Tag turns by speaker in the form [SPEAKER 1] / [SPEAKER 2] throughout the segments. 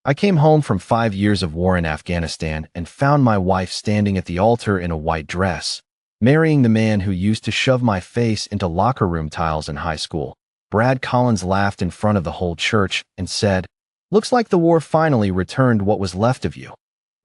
[SPEAKER 1] I came home from 5 years of war in Afghanistan and found my wife standing at the altar in a white dress, marrying the man who used to shove my face into locker room tiles in high school. Brad Collins laughed in front of the whole church and said, "Looks like the war finally returned what was left of you."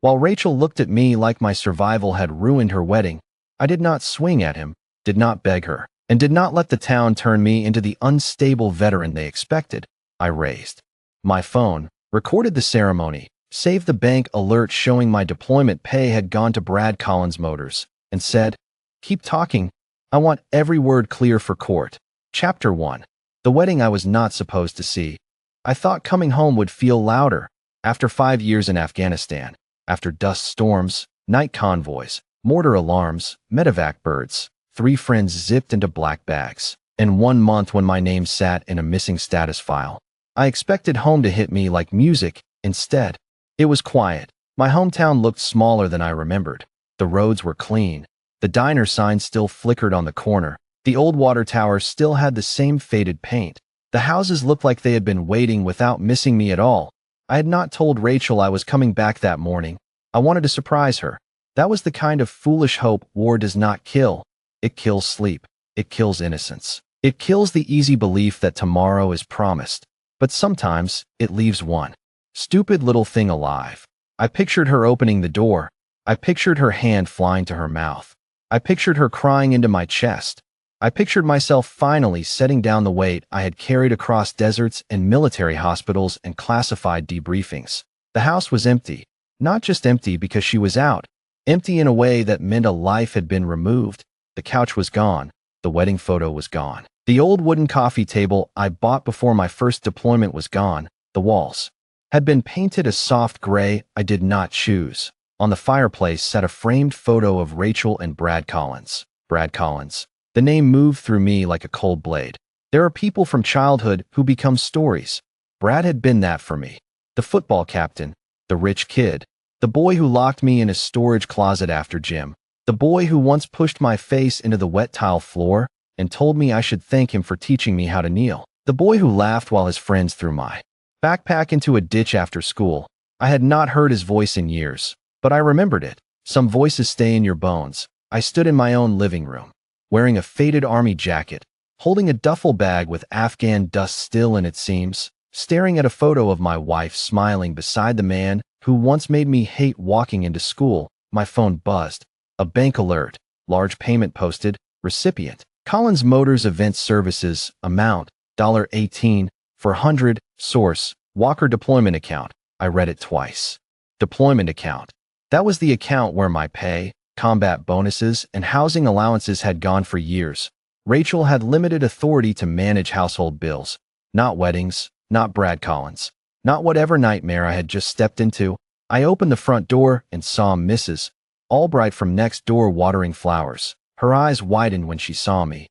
[SPEAKER 1] While Rachel looked at me like my survival had ruined her wedding, I did not swing at him, did not beg her, and did not let the town turn me into the unstable veteran they expected. I raised my phone, recorded the ceremony, saved the bank alert showing my deployment pay had gone to Brad Collins Motors, and said, "Keep talking. I want every word clear for court." Chapter 1. The wedding I was not supposed to see. I thought coming home would feel louder. After 5 years in Afghanistan, after dust storms, night convoys, mortar alarms, medevac birds, 3 friends zipped into black bags, and 1 month when my name sat in a missing status file, I expected home to hit me like music. Instead, it was quiet. My hometown looked smaller than I remembered. The roads were clean. The diner sign still flickered on the corner. The old water tower still had the same faded paint. The houses looked like they had been waiting without missing me at all. I had not told Rachel I was coming back that morning. I wanted to surprise her. That was the kind of foolish hope war does not kill. It kills sleep. It kills innocence. It kills the easy belief that tomorrow is promised. But sometimes, it leaves one stupid little thing alive. I pictured her opening the door. I pictured her hand flying to her mouth. I pictured her crying into my chest. I pictured myself finally setting down the weight I had carried across deserts and military hospitals and classified debriefings. The house was empty. Not just empty because she was out. Empty in a way that meant a life had been removed. The couch was gone. The wedding photo was gone. The old wooden coffee table I bought before my first deployment was gone. The walls had been painted a soft gray I did not choose. On the fireplace sat a framed photo of Rachel and Brad Collins. Brad Collins. The name moved through me like a cold blade. There are people from childhood who become stories. Brad had been that for me. The football captain. The rich kid. The boy who locked me in his storage closet after gym. The boy who once pushed my face into the wet tile floor and told me I should thank him for teaching me how to kneel. The boy who laughed while his friends threw my backpack into a ditch after school. I had not heard his voice in years, but I remembered it. Some voices stay in your bones. I stood in my own living room, wearing a faded army jacket, holding a duffel bag with Afghan dust still in its seams, staring at a photo of my wife smiling beside the man who once made me hate walking into school. My phone buzzed. A bank alert. Large payment posted. Recipient. Collins Motors Event Services. Amount. $18 for 100. Source. Walker Deployment Account. I read it twice. Deployment account. That was the account where my pay, combat bonuses, and housing allowances had gone for years. Rachel had limited authority to manage household bills. Not weddings. Not Brad Collins. Not whatever nightmare I had just stepped into. I opened the front door and saw Mrs. Albright from next door watering flowers. Her eyes widened when she saw me.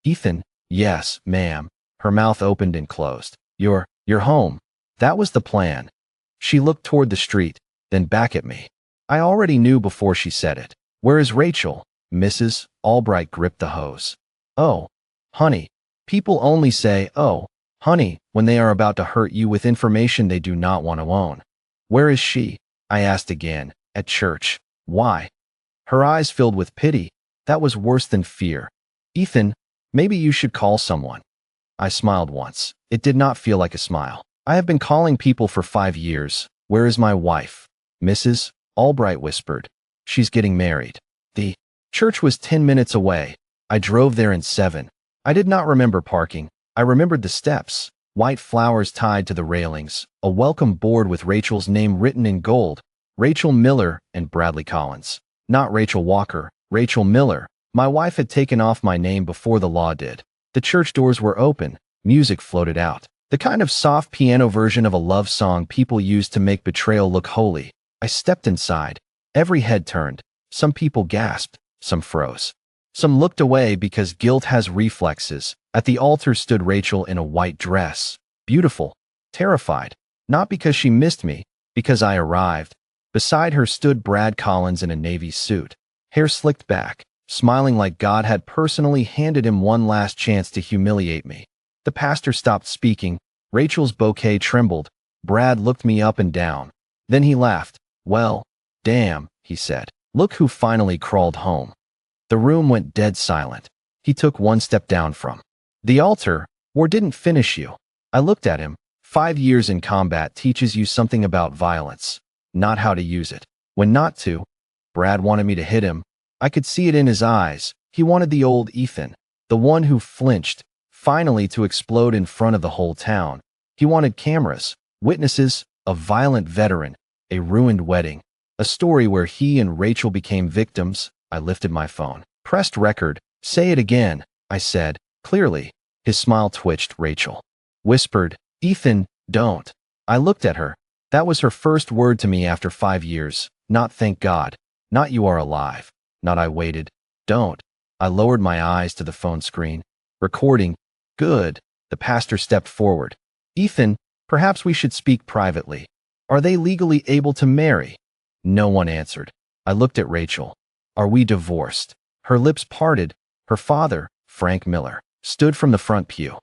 [SPEAKER 1] "Ethan?" "Yes, ma'am." Her mouth opened and closed. You're home." That was the plan. She looked toward the street, then back at me. I already knew before she said it. "Where is Rachel?" Mrs. Albright gripped the hose. "Oh, honey." People only say, "Oh, honey," when they are about to hurt you with information they do not want to own. "Where is she?" I asked again. "At church." "Why?" Her eyes filled with pity. That was worse than fear. "Ethan, maybe you should call someone." I smiled once. It did not feel like a smile. "I have been calling people for 5 years. Where is my wife?" Mrs. Albright whispered. "She's getting married." The church was 10 minutes away. I drove there in 7. I did not remember parking. I remembered the steps, white flowers tied to the railings, a welcome board with Rachel's name written in gold. Rachel Miller and Bradley Collins. Not Rachel Walker, Rachel Miller. My wife had taken off my name before the law did. The church doors were open. Music floated out. The kind of soft piano version of a love song people use to make betrayal look holy. I stepped inside. Every head turned. Some people gasped. Some froze. Some looked away because guilt has reflexes. At the altar stood Rachel in a white dress. Beautiful. Terrified. Not because she missed me, because I arrived. Beside her stood Brad Collins in a navy suit, hair slicked back, smiling like God had personally handed him one last chance to humiliate me. The pastor stopped speaking. Rachel's bouquet trembled. Brad looked me up and down. Then he laughed. Well, damn, he said. Look who finally crawled home. The room went dead silent. He took one step down from the altar. War didn't finish you. I looked at him. 5 years in combat teaches you something about violence, not how to use it. When not to. Brad wanted me to hit him. I could see it in his eyes. He wanted the old Ethan, the one who flinched, finally to explode in front of the whole town. He wanted cameras, witnesses, a violent veteran, a ruined wedding, a story where he and Rachel became victims. I lifted my phone. Pressed record. Say it again, I said, clearly. His smile twitched. Rachel whispered, Ethan, don't. I looked at her. That was her first word to me after 5 years. Not thank God. Not you are alive. Not I waited. Don't. I lowered my eyes to the phone screen. Recording. Good. The pastor stepped forward. Ethan, perhaps we should speak privately. Are they legally able to marry? No one answered. I looked at Rachel. Are we divorced? Her lips parted. Her father, Frank Miller, stood from the front pew.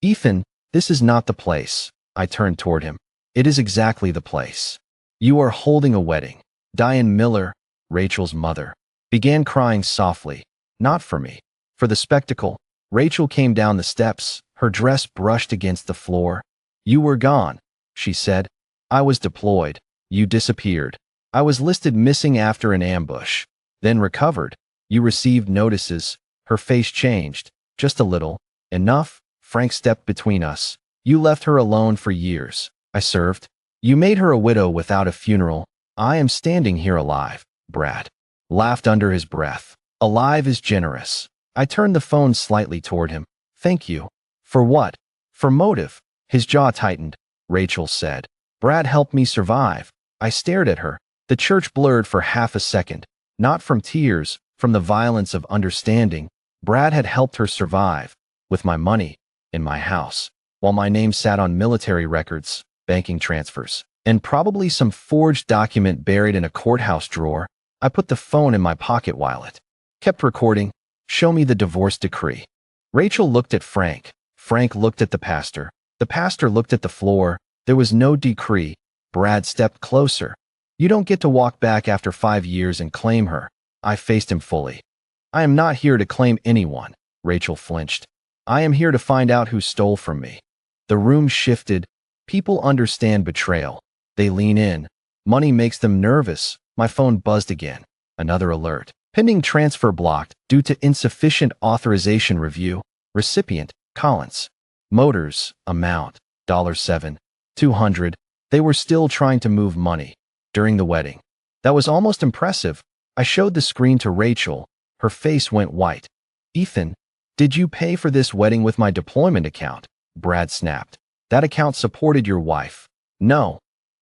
[SPEAKER 1] Ethan, this is not the place. I turned toward him. It is exactly the place. You are holding a wedding. Diane Miller, Rachel's mother, began crying softly. Not for me. For the spectacle. Rachel came down the steps. Her dress brushed against the floor. You were gone, she said. I was deployed. You disappeared. I was listed missing after an ambush. Then recovered. You received notices. Her face changed. Just a little. Enough? Frank stepped between us. You left her alone for years. I served. You made her a widow without a funeral. I am standing here alive. Brad laughed under his breath. Alive is generous. I turned the phone slightly toward him. Thank you. For what? For motive. His jaw tightened. Rachel said. Brad helped me survive. I stared at her. The church blurred for half a second. Not from tears, from the violence of understanding. Brad had helped her survive. With my money. In my house. While my name sat on military records, banking transfers, and probably some forged document buried in a courthouse drawer, I put the phone in my pocket while it kept recording. Show me the divorce decree. Rachel looked at Frank. Frank looked at the pastor. The pastor looked at the floor. There was no decree. Brad stepped closer. You don't get to walk back after 5 years and claim her. I faced him fully. I am not here to claim anyone. Rachel flinched. I am here to find out who stole from me. The room shifted. People understand betrayal. They lean in. Money makes them nervous. My phone buzzed again. Another alert. Pending transfer blocked due to insufficient authorization review. Recipient, Collins. Motors, amount, $7. 200. They were still trying to move money. During the wedding. That was almost impressive. I showed the screen to Rachel. Her face went white. Ethan, did you pay for this wedding with my deployment account? Brad snapped. That account supported your wife. No,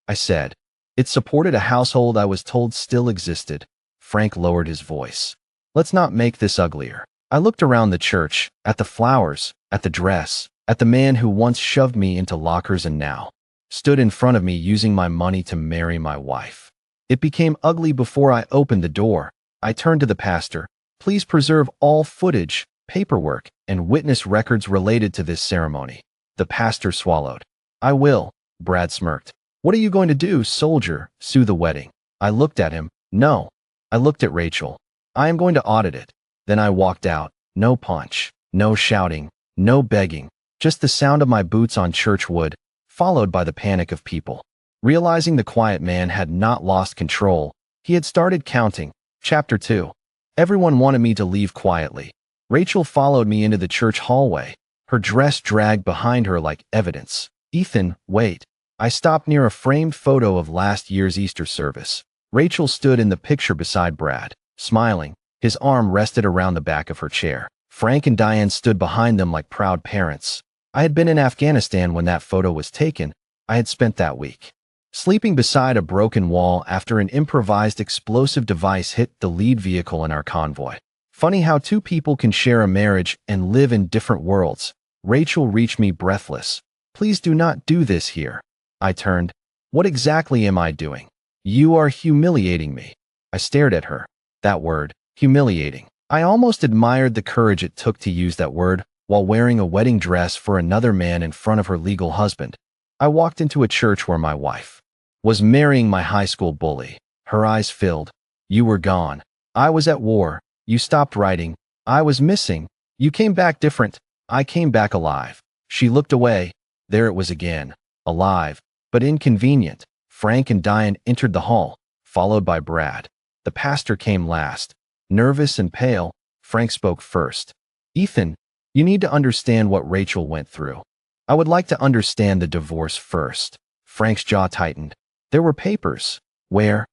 [SPEAKER 1] I said. It supported a household I was told still existed. Frank lowered his voice. Let's not make this uglier. I looked around the church, at the flowers, at the dress, at the man who once shoved me into lockers and now stood in front of me using my money to marry my wife. It became ugly before I opened the door. I turned to the pastor. Please preserve all footage, paperwork, and witness records related to this ceremony. The pastor swallowed. I will. Brad smirked. What are you going to do, soldier? Sue the wedding. I looked at him. No. I looked at Rachel. I am going to audit it. Then I walked out. No punch. No shouting. No begging. Just the sound of my boots on church wood, followed by the panic of people. Realizing the quiet man had not lost control, he had started counting. Chapter 2. Everyone wanted me to leave quietly. Rachel followed me into the church hallway. Her dress dragged behind her like evidence. Ethan, wait. I stopped near a framed photo of last year's Easter service. Rachel stood in the picture beside Brad, smiling. His arm rested around the back of her chair. Frank and Diane stood behind them like proud parents. I had been in Afghanistan when that photo was taken. I had spent that week sleeping beside a broken wall after an improvised explosive device hit the lead vehicle in our convoy. Funny how two people can share a marriage and live in different worlds. Rachel reached me breathless. Please do not do this here. I turned. What exactly am I doing? You are humiliating me. I stared at her. That word, humiliating. I almost admired the courage it took to use that word while wearing a wedding dress for another man in front of her legal husband. I walked into a church where my wife was marrying my high school bully. Her eyes filled. You were gone. I was at war. You stopped writing. I was missing. You came back different. I came back alive. She looked away. There it was again. Alive, but inconvenient. Frank and Diane entered the hall, followed by Brad. The pastor came last. Nervous and pale, Frank spoke first. Ethan, you need to understand what Rachel went through. I would like to understand the divorce first. Frank's jaw tightened. There were papers. Where?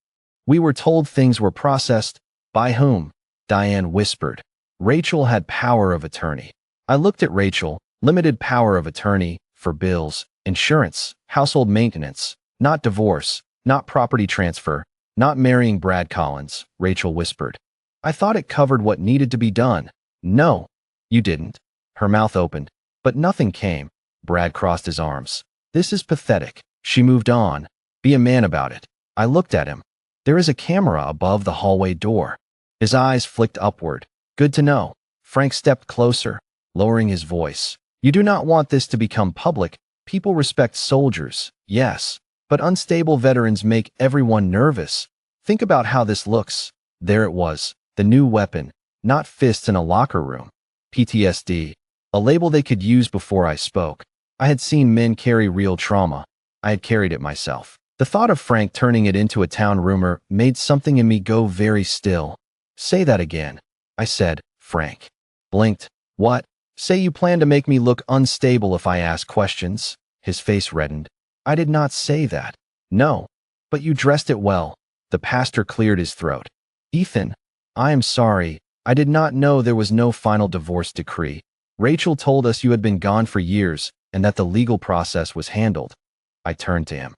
[SPEAKER 1] We were told things were processed. By whom? Diane whispered. Rachel had power of attorney. I looked at Rachel. Limited power of attorney for bills, insurance, household maintenance, not divorce, not property transfer, not marrying Brad Collins, Rachel whispered. I thought it covered what needed to be done. No, you didn't. Her mouth opened, but nothing came. Brad crossed his arms. This is pathetic. She moved on. Be a man about it. I looked at him. There is a camera above the hallway door. His eyes flicked upward. Good to know. Frank stepped closer, lowering his voice. You do not want this to become public. People respect soldiers, yes, but unstable veterans make everyone nervous. Think about how this looks. There it was, the new weapon, not fists in a locker room. PTSD, a label they could use before I spoke. I had seen men carry real trauma. I had carried it myself. The thought of Frank turning it into a town rumor made something in me go very still. Say that again, I said. Frank blinked. What? Say you plan to make me look unstable if I ask questions? His face reddened. I did not say that. No. But you dressed it well. The pastor cleared his throat. Ethan, I am sorry. I did not know there was no final divorce decree. Rachel told us you had been gone for years and that the legal process was handled. I turned to him.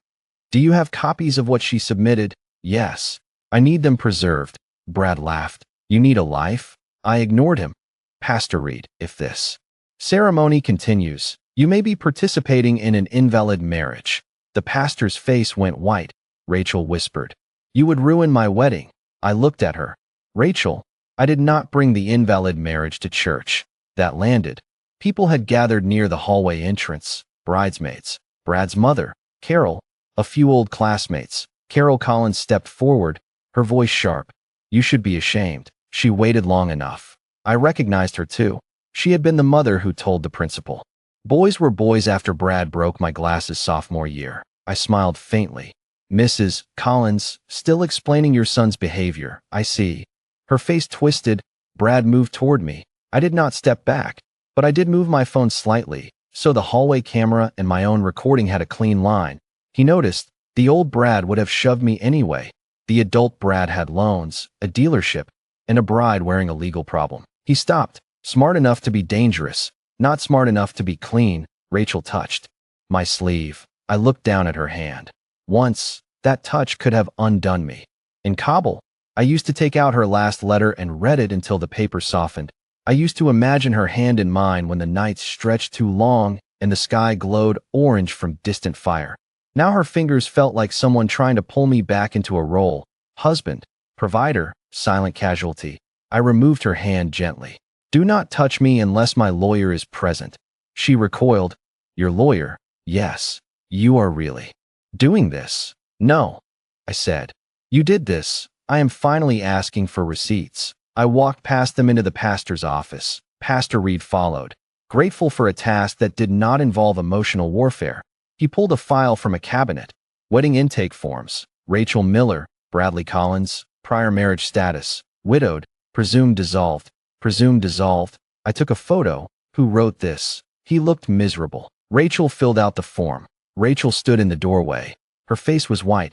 [SPEAKER 1] Do you have copies of what she submitted? Yes. I need them preserved. Brad laughed. You need a life? I ignored him. Pastor Reed, if this ceremony continues, you may be participating in an invalid marriage. The pastor's face went white. Rachel whispered. You would ruin my wedding. I looked at her. Rachel, I did not bring the invalid marriage to church. That landed. People had gathered near the hallway entrance. Bridesmaids. Brad's mother. Carol. A few old classmates. Carol Collins stepped forward, her voice sharp. You should be ashamed. She waited long enough. I recognized her too. She had been the mother who told the principal. Boys were boys after Brad broke my glasses sophomore year. I smiled faintly. Mrs. Collins, still explaining your son's behavior. I see. Her face twisted. Brad moved toward me. I did not step back, but I did move my phone slightly, so the hallway camera and my own recording had a clean line. He noticed. The old Brad would have shoved me anyway. The adult Brad had loans, a dealership, and a bride wearing a legal problem. He stopped, smart enough to be dangerous, not smart enough to be clean. Rachel touched my sleeve. I looked down at her hand. Once, that touch could have undone me. In Kabul, I used to take out her last letter and read it until the paper softened. I used to imagine her hand in mine when the nights stretched too long and the sky glowed orange from distant fire. Now her fingers felt like someone trying to pull me back into a role. Husband, provider, silent casualty. I removed her hand gently. Do not touch me unless my lawyer is present. She recoiled. Your lawyer? Yes. You are really doing this? No, I said. You did this. I am finally asking for receipts. I walked past them into the pastor's office. Pastor Reed followed, grateful for a task that did not involve emotional warfare. He pulled a file from a cabinet. Wedding intake forms. Rachel Miller, Bradley Collins, prior marriage status, widowed, presumed dissolved. Presumed dissolved. I took a photo. Who wrote this? He looked miserable. Rachel filled out the form. Rachel stood in the doorway. Her face was white.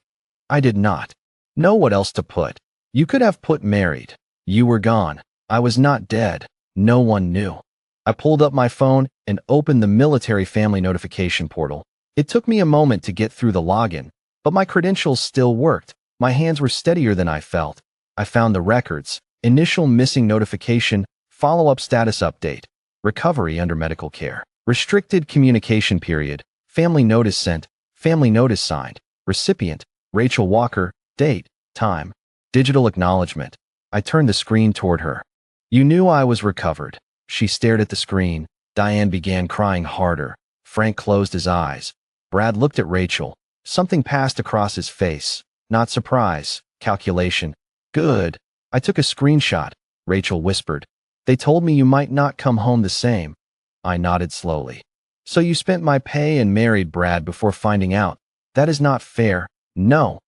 [SPEAKER 1] I did not know what else to put. You could have put married. You were gone. I was not dead. No one knew. I pulled up my phone and opened the military family notification portal. It took me a moment to get through the login, but my credentials still worked. My hands were steadier than I felt. I found the records. Initial missing notification, follow-up status update, recovery under medical care, restricted communication period, family notice sent, family notice signed, recipient, Rachel Walker, date, time, digital acknowledgement. I turned the screen toward her. You knew I was recovered. She stared at the screen. Diane began crying harder. Frank closed his eyes. Brad looked at Rachel. Something passed across his face. Not surprise. Calculation. Good. I took a screenshot. Rachel whispered. They told me you might not come home the same. I nodded slowly. So you spent my pay and married Brad before finding out. That is not fair. No,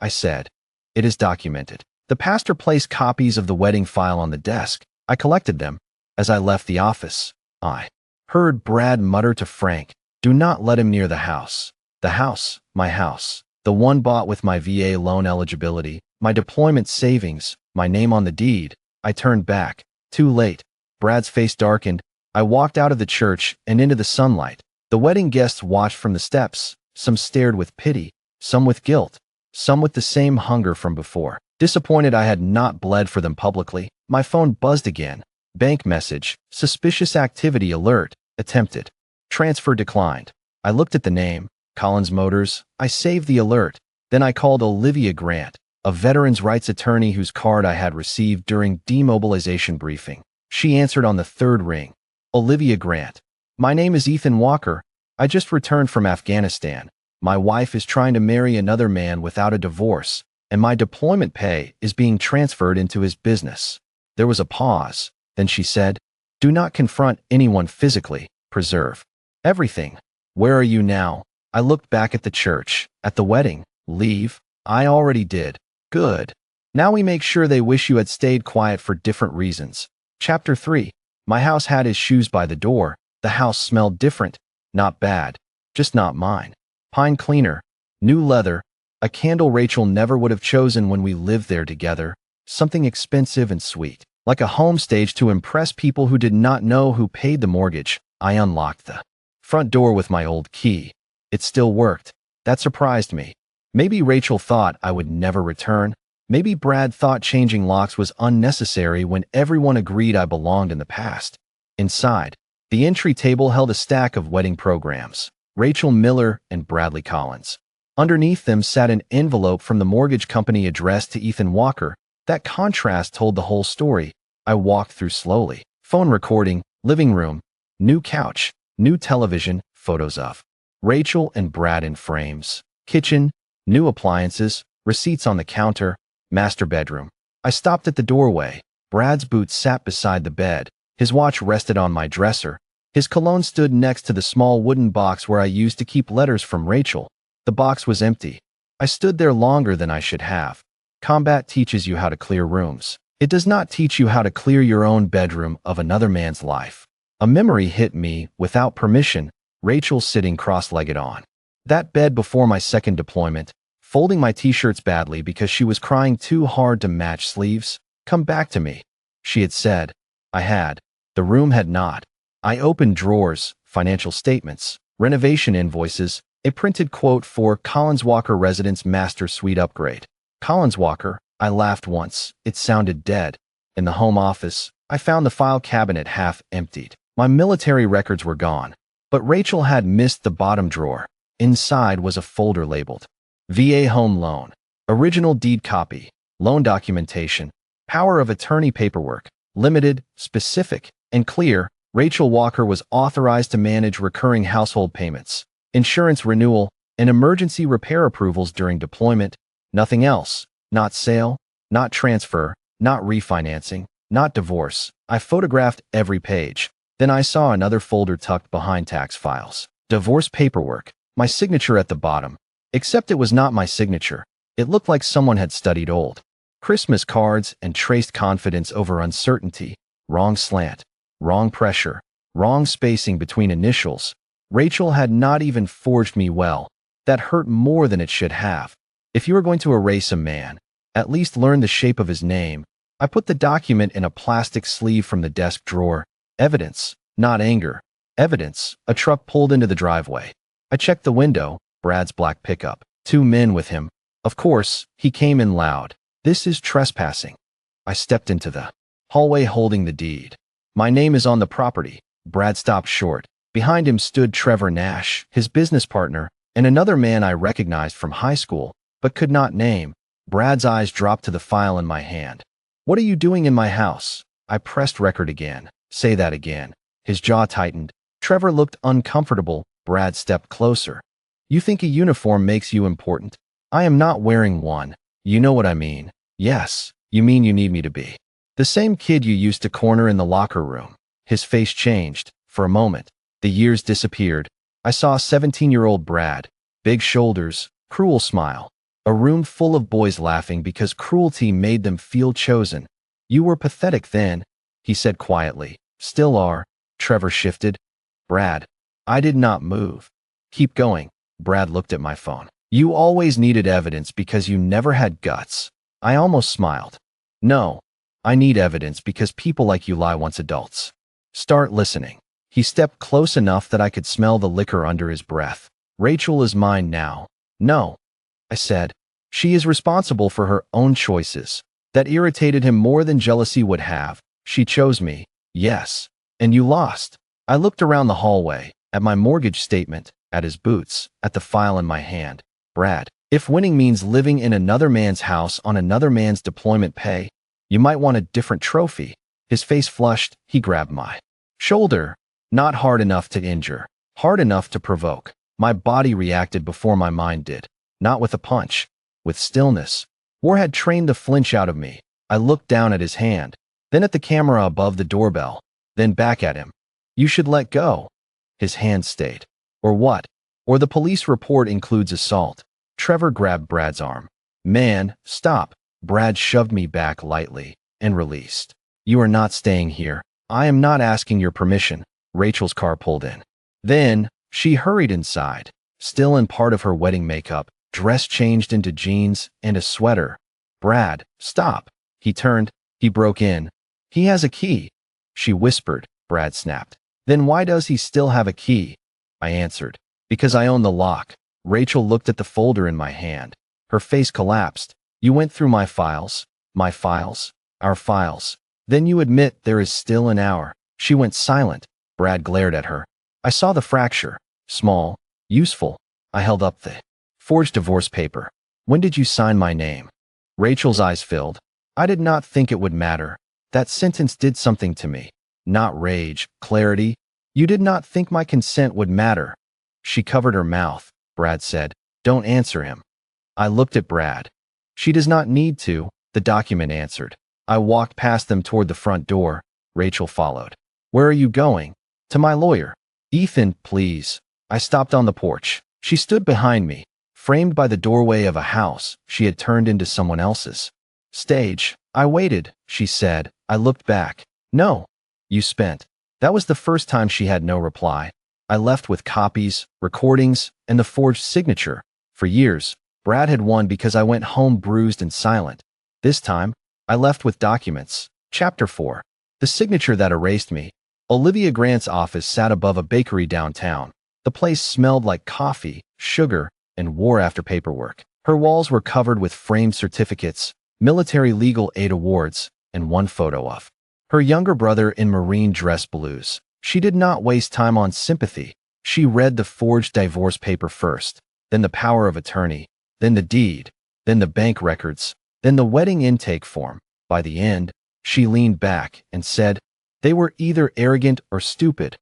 [SPEAKER 1] I said. It is documented. The pastor placed copies of the wedding file on the desk. I collected them. As I left the office, I heard Brad mutter to Frank, do not let him near the house. The house, my house. The one bought with my VA loan eligibility, my deployment savings, my name on the deed. I turned back. Too late. Brad's face darkened. I walked out of the church and into the sunlight. The wedding guests watched from the steps. Some stared with pity, some with guilt, some with the same hunger from before. Disappointed I had not bled for them publicly, my phone buzzed again. Bank message, suspicious activity alert, attempted. Transfer declined. I looked at the name, Collins Motors. I saved the alert. Then I called Olivia Grant, a veterans' rights attorney whose card I had received during demobilization briefing. She answered on the third ring. Olivia Grant. My name is Ethan Walker. I just returned from Afghanistan. My wife is trying to marry another man without a divorce, and my deployment pay is being transferred into his business. There was a pause. Then she said, do not confront anyone physically. Preserve everything. Where are you now? I looked back at the church, at the wedding. Leave? I already did. Good. Now we make sure they wish you had stayed quiet for different reasons. Chapter 3. My house had his shoes by the door. The house smelled different. Not bad. Just not mine. Pine cleaner. New leather. A candle Rachel never would have chosen when we lived there together. Something expensive and sweet. Like a home stage to impress people who did not know who paid the mortgage. I unlocked the front door with my old key. It still worked. That surprised me. Maybe Rachel thought I would never return. Maybe Brad thought changing locks was unnecessary when everyone agreed I belonged in the past. Inside, the entry table held a stack of wedding programs. Rachel Miller and Bradley Collins. Underneath them sat an envelope from the mortgage company addressed to Ethan Walker. That contrast told the whole story. I walked through slowly. Phone recording, living room, new couch, new television, photos of Rachel and Brad in frames. Kitchen, new appliances, receipts on the counter, master bedroom. I stopped at the doorway. Brad's boots sat beside the bed. His watch rested on my dresser. His cologne stood next to the small wooden box where I used to keep letters from Rachel. The box was empty. I stood there longer than I should have. Combat teaches you how to clear rooms. It does not teach you how to clear your own bedroom of another man's life. A memory hit me, without permission, Rachel sitting cross-legged on that bed before my second deployment, folding my t-shirts badly because she was crying too hard to match sleeves. Come back to me, she had said. I had. The room had not. I opened drawers, financial statements, renovation invoices, a printed quote for Collins Walker Residence Master Suite Upgrade. Collins Walker, I laughed once. It sounded dead. In the home office, I found the file cabinet half emptied. My military records were gone. But Rachel had missed the bottom drawer. Inside was a folder labeled VA Home Loan, Original Deed Copy, Loan Documentation, Power of Attorney Paperwork, Limited, Specific, and Clear. Rachel Walker was authorized to manage recurring household payments, insurance renewal, and emergency repair approvals during deployment. Nothing else. Not sale, not transfer, not refinancing, not divorce. I photographed every page. Then I saw another folder tucked behind tax files. Divorce paperwork. My signature at the bottom. Except it was not my signature. It looked like someone had studied old Christmas cards and traced confidence over uncertainty. Wrong slant. Wrong pressure. Wrong spacing between initials. Rachel had not even forged me well. That hurt more than it should have. If you are going to erase a man, at least learn the shape of his name. I put the document in a plastic sleeve from the desk drawer. Evidence, not anger. Evidence. A truck pulled into the driveway. I checked the window. Brad's black pickup. 2 men with him. Of course, he came in loud. This is trespassing. I stepped into the hallway holding the deed. My name is on the property. Brad stopped short. Behind him stood Trevor Nash, his business partner, and another man I recognized from high school, but could not name. Brad's eyes dropped to the file in my hand. What are you doing in my house? I pressed record again. Say that again. His jaw tightened. Trevor looked uncomfortable. Brad stepped closer. You think a uniform makes you important? I am not wearing one. You know what I mean. Yes, you mean you need me to be the same kid you used to corner in the locker room. His face changed. For a moment, the years disappeared. I saw 17-year-old Brad, big shoulders, cruel smile. A room full of boys laughing because cruelty made them feel chosen. You were pathetic then, he said quietly. Still are. Trevor shifted. Brad. I did not move. Keep going. Brad looked at my phone. You always needed evidence because you never had guts. I almost smiled. No, I need evidence because people like you lie once adults. Start listening. He stepped close enough that I could smell the liquor under his breath. Rachel is mine now. No, I said. She is responsible for her own choices. That irritated him more than jealousy would have. She chose me. Yes. And you lost. I looked around the hallway, at my mortgage statement, at his boots, at the file in my hand. Brad, if winning means living in another man's house on another man's deployment pay, you might want a different trophy. His face flushed. He grabbed my shoulder. Not hard enough to injure, hard enough to provoke. My body reacted before my mind did. Not with a punch, with stillness. War had trained the flinch out of me. I looked down at his hand, then at the camera above the doorbell, then back at him. You should let go. His hand stayed. Or what? Or the police report includes assault. Trevor grabbed Brad's arm. Man, stop. Brad shoved me back lightly and released. You are not staying here. I am not asking your permission. Rachel's car pulled in. Then, she hurried inside, still in part of her wedding makeup, dress changed into jeans and a sweater. Brad, stop. He turned. He broke in. He has a key. She whispered. Brad snapped. Then why does he still have a key? I answered. Because I own the lock. Rachel looked at the folder in my hand. Her face collapsed. You went through my files. My files. Our files. Then you admit there is still an hour. She went silent. Brad glared at her. I saw the fracture. Small. Useful. I held up the forged divorce paper. When did you sign my name? Rachel's eyes filled. I did not think it would matter. That sentence did something to me. Not rage, clarity. You did not think my consent would matter. She covered her mouth. Brad said, don't answer him. I looked at Brad. She does not need to, the document answered. I walked past them toward the front door. Rachel followed. Where are you going? To my lawyer. Ethan, please. I stopped on the porch. She stood behind me, framed by the doorway of a house she had turned into someone else's. Stage. I waited, she said. I looked back. No. You spent. That was the first time she had no reply. I left with copies, recordings, and the forged signature. For years, Brad had won because I went home bruised and silent. This time, I left with documents. Chapter 4. The signature that erased me. Olivia Grant's office sat above a bakery downtown. The place smelled like coffee, sugar, and war after paperwork. Her walls were covered with framed certificates, military legal aid awards, and one photo of her younger brother in marine dress blues. She did not waste time on sympathy. She read the forged divorce paper first, then the power of attorney, then the deed, then the bank records, then the wedding intake form. By the end, she leaned back and said, they were either arrogant or stupid.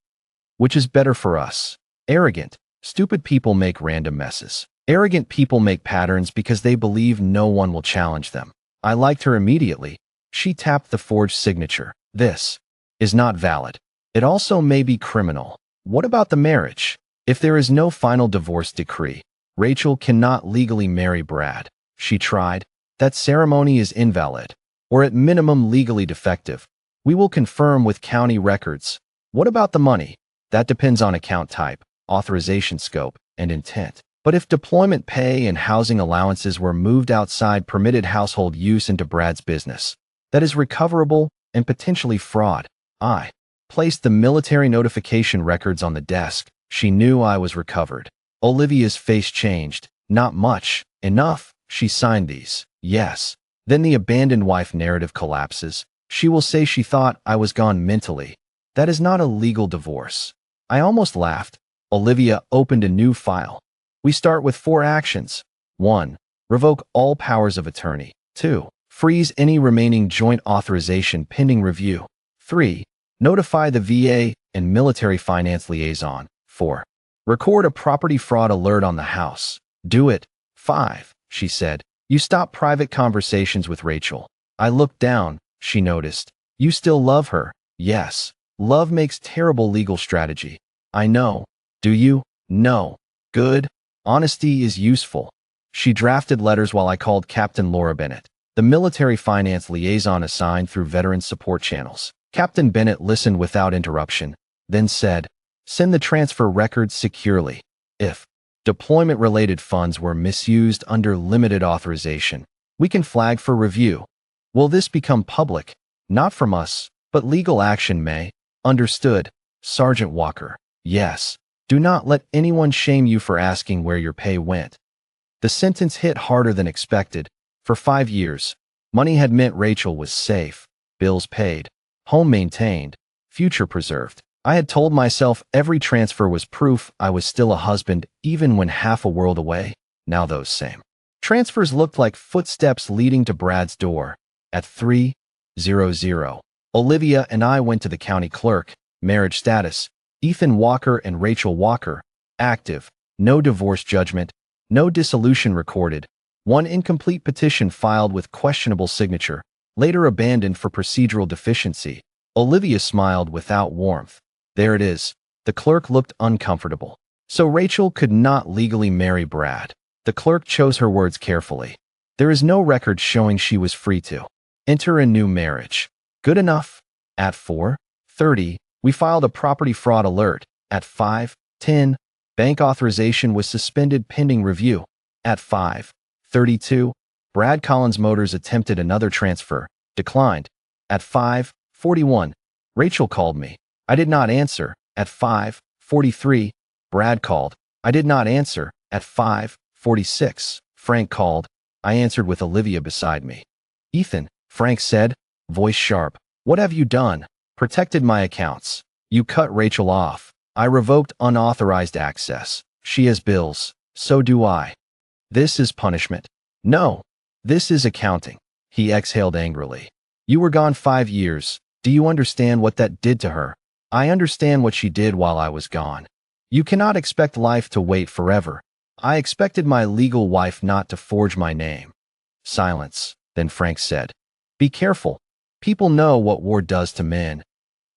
[SPEAKER 1] Which is better for us? Arrogant. Stupid people make random messes. Arrogant people make patterns because they believe no one will challenge them. I liked her immediately. She tapped the forged signature. This is not valid. It also may be criminal. What about the marriage? If there is no final divorce decree, Rachel cannot legally marry Brad. She tried. That ceremony is invalid, or at minimum legally defective. We will confirm with county records. What about the money? That depends on account type, authorization scope, and intent. But if deployment pay and housing allowances were moved outside permitted household use into Brad's business, that is recoverable and potentially fraud. I placed the military notification records on the desk. She knew I was recovered. Olivia's face changed. Not much. Enough. She signed these. Yes. Then the abandoned wife narrative collapses. She will say she thought I was gone mentally. That is not a legal divorce. I almost laughed. Olivia opened a new file. We start with 4 actions. 1. Revoke all powers of attorney. 2. Freeze any remaining joint authorization pending review. 3. Notify the VA and military finance liaison. 4. Record a property fraud alert on the house. Do it. 5, she said. You stop private conversations with Rachel. I looked down. She noticed. You still love her? Yes. Love makes terrible legal strategy. I know. Do you? No. Good. Honesty is useful. She drafted letters while I called Captain Laura Bennett, the military finance liaison assigned through veteran support channels. Captain Bennett listened without interruption, then said, "Send the transfer records securely. If deployment-related funds were misused under limited authorization, we can flag for review. Will this become public? Not from us, but legal action may." Understood, Sergeant Walker. Yes. Do not let anyone shame you for asking where your pay went. The sentence hit harder than expected. For 5 years, money had meant Rachel was safe, bills paid, home maintained, future preserved. I had told myself every transfer was proof I was still a husband even when half a world away. Now those same transfers looked like footsteps leading to Brad's door. At 3:00, Olivia and I went to the county clerk. Marriage status: Ethan Walker and Rachel Walker. Active. No divorce judgment. No dissolution recorded. One incomplete petition filed with questionable signature, later abandoned for procedural deficiency. Olivia smiled without warmth. There it is. The clerk looked uncomfortable. So Rachel could not legally marry Brad. The clerk chose her words carefully. There is no record showing she was free to enter a new marriage. Good enough. At 4:30, we filed a property fraud alert. At 5:10, bank authorization was suspended pending review. At 5:32, Brad Collins Motors attempted another transfer, declined. At 5:41, Rachel called me. I did not answer. At 5:43, Brad called. I did not answer. At 5:46, Frank called. I answered with Olivia beside me. "Ethan," Frank said, voice sharp. "What have you done?" "Protected my accounts. You cut Rachel off. I revoked unauthorized access. She has bills. So do I. This is punishment." "No. This is accounting." He exhaled angrily. "You were gone 5 years. Do you understand what that did to her?" "I understand what she did while I was gone. You cannot expect life to wait forever. I expected my legal wife not to forge my name." Silence. Then Frank said, "Be careful. People know what war does to men."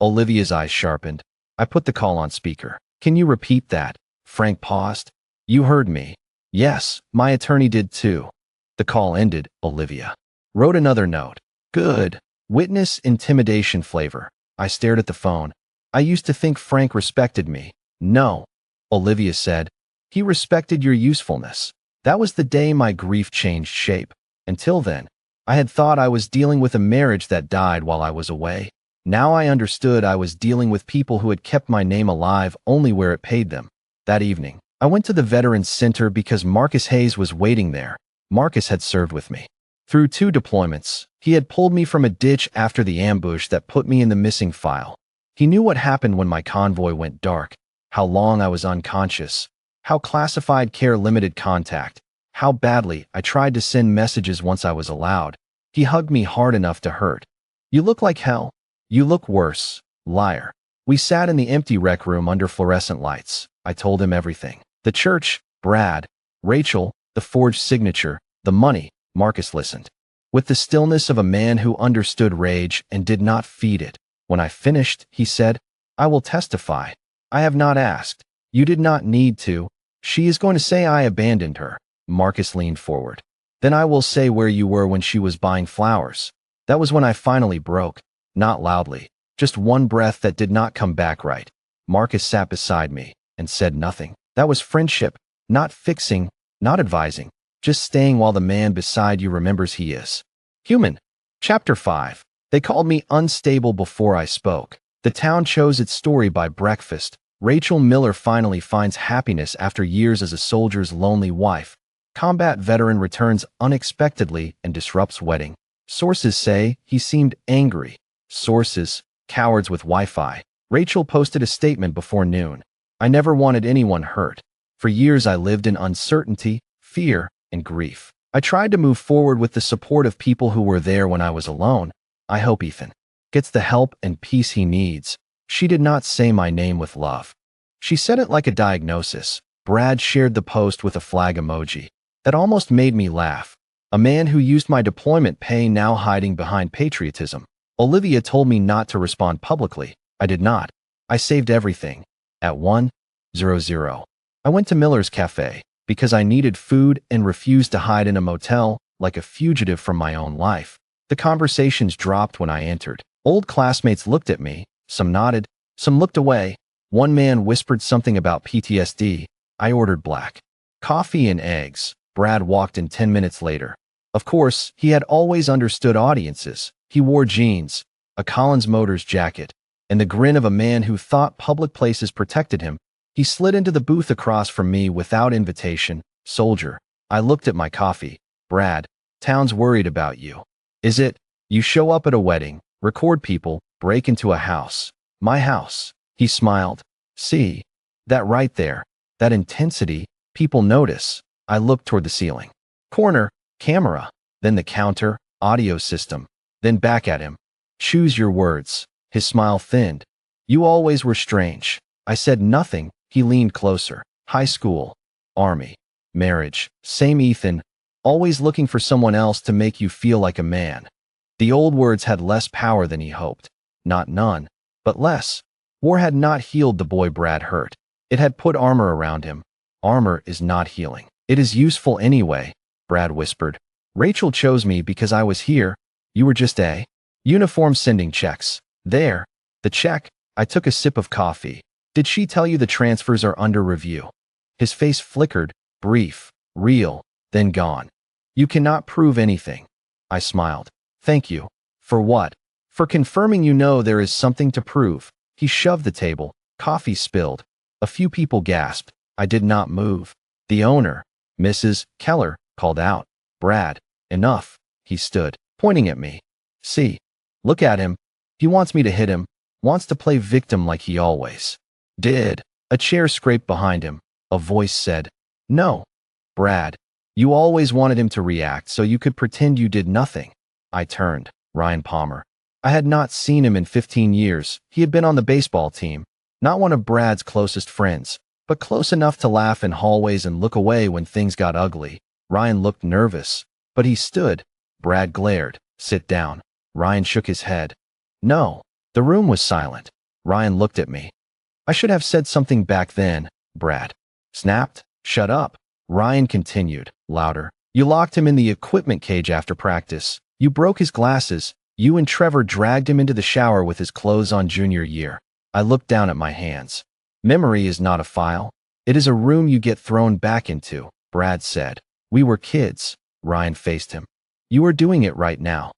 [SPEAKER 1] Olivia's eyes sharpened. I put the call on speaker. "Can you repeat that?" Frank paused. "You heard me." "Yes, my attorney did too." The call ended. Olivia wrote another note. "Good. Witness intimidation flavor." I stared at the phone. I used to think Frank respected me. "No," Olivia said. "He respected your usefulness." That was the day my grief changed shape. Until then, I had thought I was dealing with a marriage that died while I was away. Now I understood I was dealing with people who had kept my name alive only where it paid them. That evening, I went to the Veterans Center because Marcus Hayes was waiting there. Marcus had served with me through 2 deployments. He had pulled me from a ditch after the ambush that put me in the missing file. He knew what happened when my convoy went dark, how long I was unconscious, how classified care limited contact, how badly I tried to send messages once I was allowed. He hugged me hard enough to hurt. "You look like hell." "You look worse, liar." We sat in the empty rec room under fluorescent lights. I told him everything. The church, Brad, Rachel, the forged signature, the money. Marcus listened with the stillness of a man who understood rage and did not feed it. When I finished, he said, "I will testify. I have not asked. You did not need to. She is going to say I abandoned her." Marcus leaned forward. "Then I will say where you were when she was buying flowers." That was when I finally broke. Not loudly, just one breath that did not come back right. Marcus sat beside me and said nothing. That was friendship, not fixing, not advising, just staying while the man beside you remembers he is human. Chapter 5. They called me unstable before I spoke. The town chose its story by breakfast. Rachel Miller finally finds happiness after years as a soldier's lonely wife. Combat veteran returns unexpectedly and disrupts wedding. Sources say he seemed angry. Sources, cowards with Wi-Fi. Rachel posted a statement before noon. "I never wanted anyone hurt. For years I lived in uncertainty, fear, and grief. I tried to move forward with the support of people who were there when I was alone. I hope Ethan gets the help and peace he needs." She did not say my name with love. She said it like a diagnosis. Brad shared the post with a flag emoji. That almost made me laugh. A man who used my deployment pay now hiding behind patriotism. Olivia told me not to respond publicly. I did not. I saved everything. At 1:00, I went to Miller's Cafe because I needed food and refused to hide in a motel like a fugitive from my own life. The conversations dropped when I entered. Old classmates looked at me. Some nodded. Some looked away. One man whispered something about PTSD. I ordered black coffee and eggs. Brad walked in 10 minutes later. Of course, he had always understood audiences. He wore jeans, a Collins Motors jacket, and the grin of a man who thought public places protected him. He slid into the booth across from me without invitation. Soldier. I looked at my coffee. Brad, town's worried about you. Is it? You show up at a wedding, record people, break into a house. My house. He smiled. See? That right there. That intensity. People notice. I looked toward the ceiling. Corner. Camera. Then the counter. Audio system. Then back at him. Choose your words. His smile thinned. You always were strange. I said nothing. He leaned closer. High school. Army. Marriage. Same Ethan. Always looking for someone else to make you feel like a man. The old words had less power than he hoped. Not none, but less. War had not healed the boy Brad hurt. It had put armor around him. Armor is not healing. It is useful anyway, Brad whispered. Rachel chose me because I was here. You were just a uniform sending checks. There. The check. I took a sip of coffee. Did she tell you the transfers are under review? His face flickered, brief, real, then gone. You cannot prove anything. I smiled. Thank you. For what? For confirming you know there is something to prove. He shoved the table. Coffee spilled. A few people gasped. I did not move. The owner, Mrs. Keller, called out. Brad, enough. He stood, pointing at me. See. Look at him. He wants me to hit him. Wants to play victim like he always did. A chair scraped behind him. A voice said, No. Brad, you always wanted him to react so you could pretend you did nothing. I turned. Ryan Palmer. I had not seen him in 15 years. He had been on the baseball team. Not one of Brad's closest friends, but close enough to laugh in hallways and look away when things got ugly. Ryan looked nervous, but he stood. Brad glared. Sit down. Ryan shook his head. No. The room was silent. Ryan looked at me. I should have said something back then, Brad snapped. Shut up. Ryan continued, louder. You locked him in the equipment cage after practice. You broke his glasses. You and Trevor dragged him into the shower with his clothes on junior year. I looked down at my hands. Memory is not a file. It is a room you get thrown back into, Brad said. We were kids. Ryan faced him. You are doing it right now.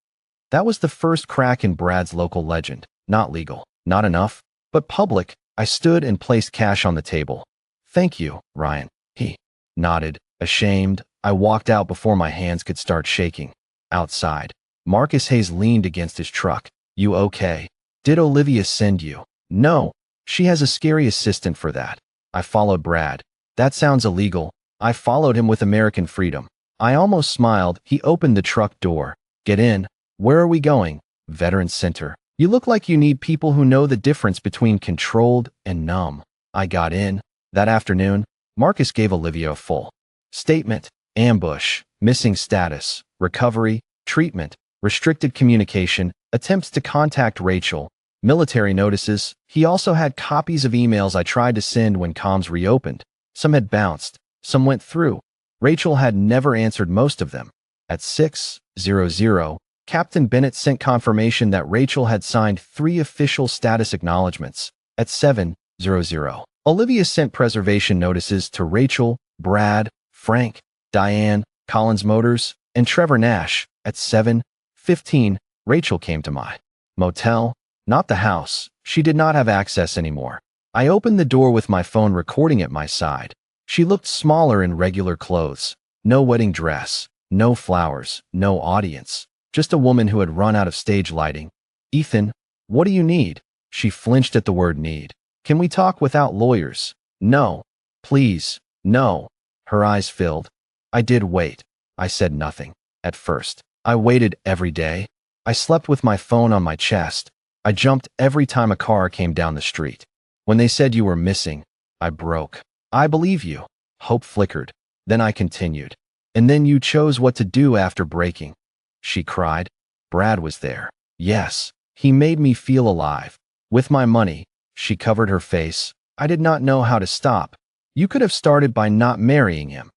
[SPEAKER 1] That was the first crack in Brad's local legend. Not legal. Not enough. But public. I stood and placed cash on the table. Thank you, Ryan. He nodded. Ashamed, I walked out before my hands could start shaking. Outside, Marcus Hayes leaned against his truck. You okay? Did Olivia send you? No. She has a scary assistant for that. I followed Brad. That sounds illegal. I followed him with American freedom. I almost smiled. He opened the truck door. Get in. Where are we going? Veterans Center. You look like you need people who know the difference between controlled and numb. I got in. That afternoon, Marcus gave Olivia a full statement. Ambush, missing status, recovery, treatment, restricted communication, attempts to contact Rachel, military notices. He also had copies of emails I tried to send when comms reopened. Some had bounced. Some went through. Rachel had never answered most of them. At 6:00, Captain Bennett sent confirmation that Rachel had signed 3 official status acknowledgments. At 7:00, Olivia sent preservation notices to Rachel, Brad, Frank, Diane, Collins Motors, and Trevor Nash. At 7:15, Rachel came to my motel, not the house. She did not have access anymore. I opened the door with my phone recording at my side. She looked smaller in regular clothes. No wedding dress, no flowers, no audience. Just a woman who had run out of stage lighting. Ethan, what do you need? She flinched at the word need. Can we talk without lawyers? No. Please. No. Her eyes filled. I did wait. I said nothing. At first. I waited every day. I slept with my phone on my chest. I jumped every time a car came down the street. When they said you were missing, I broke. I believe you. Hope flickered. Then I continued. And then you chose what to do after breaking. She cried. Brad was there. Yes. He made me feel alive. With my money. She covered her face. I did not know how to stop. You could have started by not marrying him.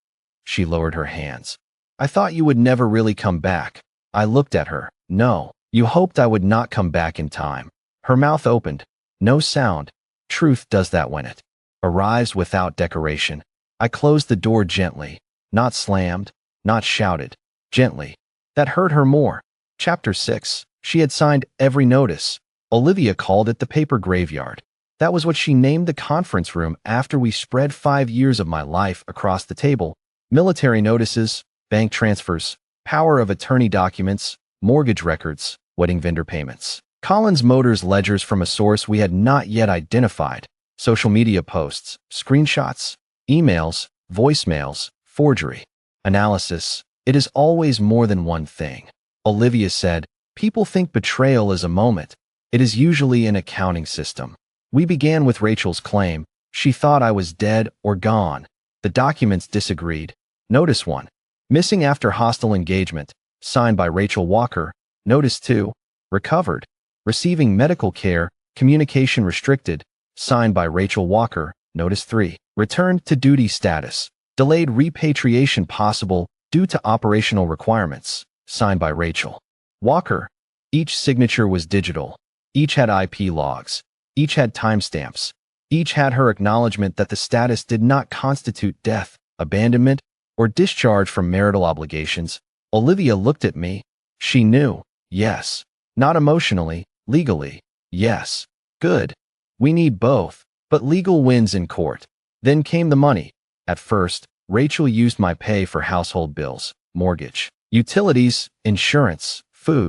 [SPEAKER 1] She lowered her hands. I thought you would never really come back. I looked at her. No. You hoped I would not come back in time. Her mouth opened. No sound. Truth does that when it arrives without decoration. I closed the door gently. Not slammed. Not shouted. Gently. That hurt her more. Chapter 6. She had signed every notice. Olivia called it the paper graveyard. That was what she named the conference room after we spread 5 years of my life across the table. Military notices, bank transfers, power of attorney documents, mortgage records, wedding vendor payments. Collins Motors ledgers from a source we had not yet identified. Social media posts, screenshots, emails, voicemails, forgery. Analysis. It is always more than one thing. Olivia said, people think betrayal is a moment. It is usually an accounting system. We began with Rachel's claim. She thought I was dead or gone. The documents disagreed. Notice 1. Missing after hostile engagement. Signed by Rachel Walker. Notice 2. Recovered. Receiving medical care. Communication restricted. Signed by Rachel Walker. Notice 3. Returned to duty status. Delayed repatriation possible due to operational requirements. Signed by Rachel Walker. Each signature was digital. Each had IP logs. Each had timestamps. Each had her acknowledgement that the status did not constitute death, abandonment, or discharge from marital obligations. Olivia looked at me. She knew. Yes. Not emotionally, legally. Yes. Good. We need both. But legal wins in court. Then came the money. At first, Rachel used my pay for household bills, mortgage, utilities, insurance, food.